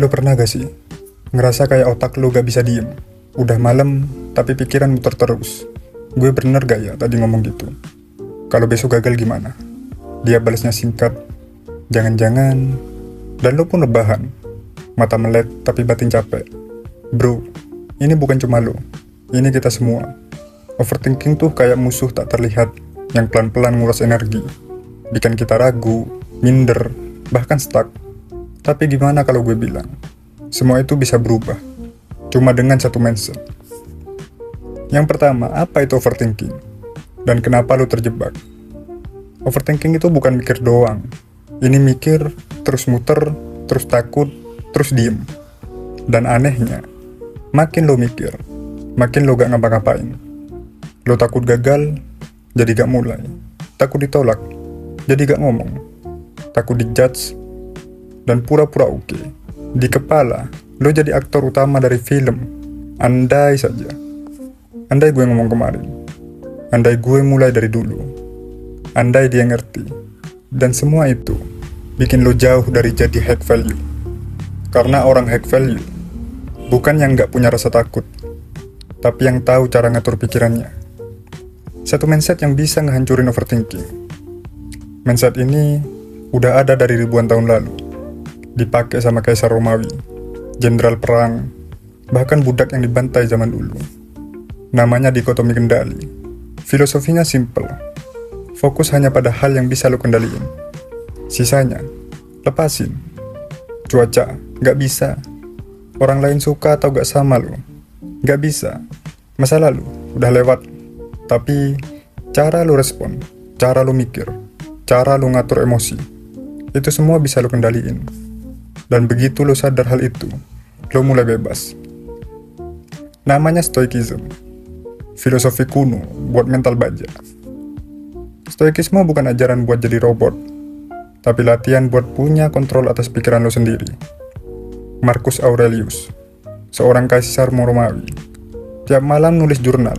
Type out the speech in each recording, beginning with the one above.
Lo pernah gak sih ngerasa kayak otak lo gak bisa diem? Udah malam, tapi pikiran muter terus. Gue bener gak ya tadi ngomong gitu? Kalau besok gagal gimana? Dia balasnya singkat, jangan-jangan. Dan lo pun rebahan, mata melek tapi batin capek. Bro, ini bukan cuma lo, ini kita semua. Overthinking tuh kayak musuh tak terlihat yang pelan-pelan nguras energi, bikin kita ragu, minder, bahkan stuck. Tapi gimana kalau gue bilang, semua itu bisa berubah, cuma dengan satu mindset. Yang pertama, apa itu overthinking? Dan kenapa lo terjebak? Overthinking itu bukan mikir doang. Ini mikir, terus muter, terus takut, terus diem. Dan anehnya, makin lo mikir, makin lo gak ngapa-ngapain. Lo takut gagal, jadi gak mulai. Takut ditolak, jadi gak ngomong. Takut dijudge, dan pura-pura oke. Di kepala, lo jadi aktor utama dari film. Andai saja. Andai gue ngomong kemarin. Andai gue mulai dari dulu. Andai dia ngerti. Dan semua itu bikin lo jauh dari jadi high value. Karena orang high value bukan yang gak punya rasa takut, tapi yang tahu cara ngatur pikirannya. Satu mindset yang bisa ngehancurin overthinking. Mindset ini udah ada dari ribuan tahun lalu. Dipakai sama Kaisar Romawi, jenderal perang, bahkan budak yang dibantai zaman dulu. Namanya dikotomi kendali. Filosofinya simple. Fokus hanya pada hal yang bisa lo kendaliin. Sisanya, lepasin. Cuaca, gak bisa. Orang lain suka atau gak sama lo, gak bisa. Masa lalu, udah lewat. Tapi, cara lo respon, cara lo mikir, cara lo ngatur emosi, itu semua bisa lo kendaliin. Dan begitu lo sadar hal itu, lo mulai bebas. Namanya Stoicism, filosofi kuno buat mental baja. Stoikisme bukan ajaran buat jadi robot, tapi latihan buat punya kontrol atas pikiran lo sendiri. Marcus Aurelius, seorang kaisar Romawi, tiap malam nulis jurnal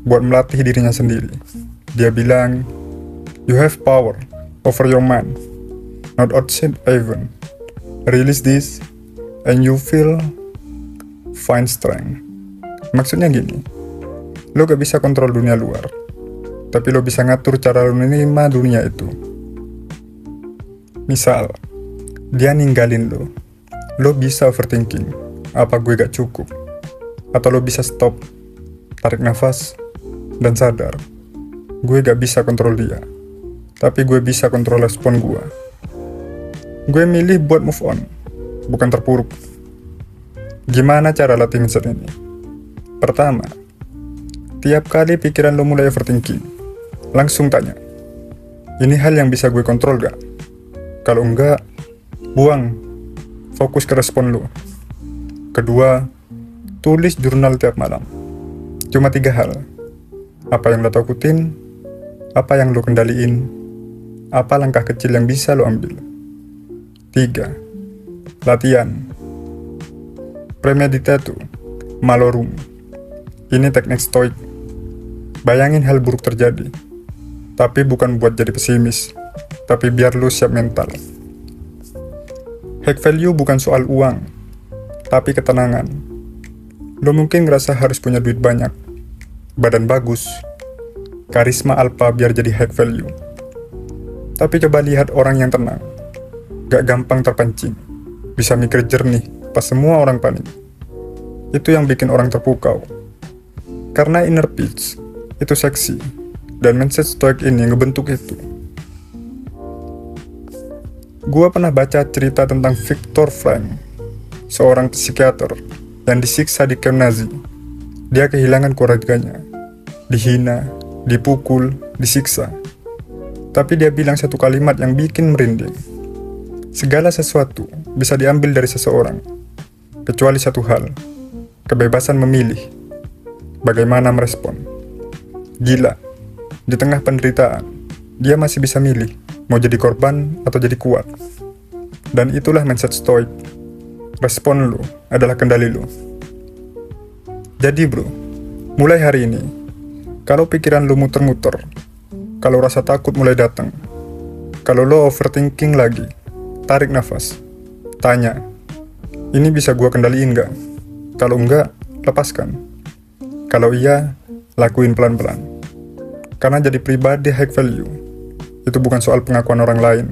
buat melatih dirinya sendiri. Dia bilang, "You have power over your mind, not outside even. Release this, and you feel find strength." Maksudnya gini, lo gak bisa kontrol dunia luar, tapi lo bisa ngatur cara lo menerima dunia itu. Misal, dia ninggalin lo bisa overthinking, apa gue gak cukup? Atau lo bisa stop, tarik nafas, dan sadar, gue gak bisa kontrol dia, tapi gue bisa kontrol respon gue. Gue milih buat move on, bukan terpuruk. Gimana cara latih mindset ini? Pertama, tiap kali pikiran lo mulai overthinking, langsung tanya, ini hal yang bisa gue kontrol gak? Kalau enggak, buang, fokus ke respon lo. Kedua, tulis jurnal tiap malam. Cuma 3 hal. Apa yang lo takutin, apa yang lo kendaliin, apa langkah kecil yang bisa lo ambil. 3. Latihan. Premeditatu, malorum. Ini teknik stoik. Bayangin hal buruk terjadi, tapi bukan buat jadi pesimis, tapi biar lo siap mental. High value bukan soal uang, tapi ketenangan. Lo mungkin ngerasa harus punya duit banyak, badan bagus, karisma alpha biar jadi high value. Tapi coba lihat orang yang tenang, gak gampang terpancing, bisa mikir jernih pas semua orang panik. Itu yang bikin orang terpukau. Karena inner peace itu seksi, dan mindset stoic ini ngebentuk itu. Gua pernah baca cerita tentang Viktor Frankl, seorang psikiater yang disiksa di kamp Nazi. Dia kehilangan keluarganya, dihina, dipukul, disiksa. Tapi dia bilang satu kalimat yang bikin merinding. Segala sesuatu bisa diambil dari seseorang, kecuali satu hal, kebebasan memilih bagaimana merespon. Gila, di tengah penderitaan, dia masih bisa milih mau jadi korban atau jadi kuat. Dan itulah mindset stoik. Respon lo adalah kendali lo. Jadi bro, mulai hari ini, kalau pikiran lo muter-muter, kalau rasa takut mulai datang, kalau lo overthinking lagi, tarik nafas, tanya, Ini bisa gua kendaliin nggak? Kalau enggak, lepaskan. Kalau iya, lakuin pelan-pelan. Karena jadi pribadi high value, itu bukan soal pengakuan orang lain,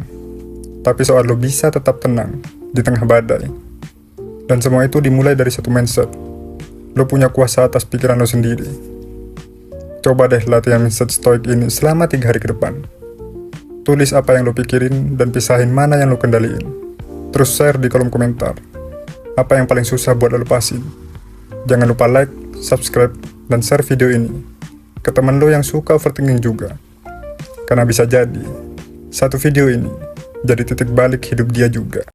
tapi soal lo bisa tetap tenang di tengah badai. Dan semua itu dimulai dari satu mindset. Lo punya kuasa atas pikiran lo sendiri. Coba deh latihan mindset stoik ini selama 3 hari ke depan. Tulis apa yang lo pikirin dan pisahin mana yang lo kendaliin. Terus share di kolom komentar. Apa yang paling susah buat lo lepasin. Jangan lupa like, subscribe, dan share video ini ke teman lo yang suka overthinking juga. Karena bisa jadi, satu video ini jadi titik balik hidup dia juga.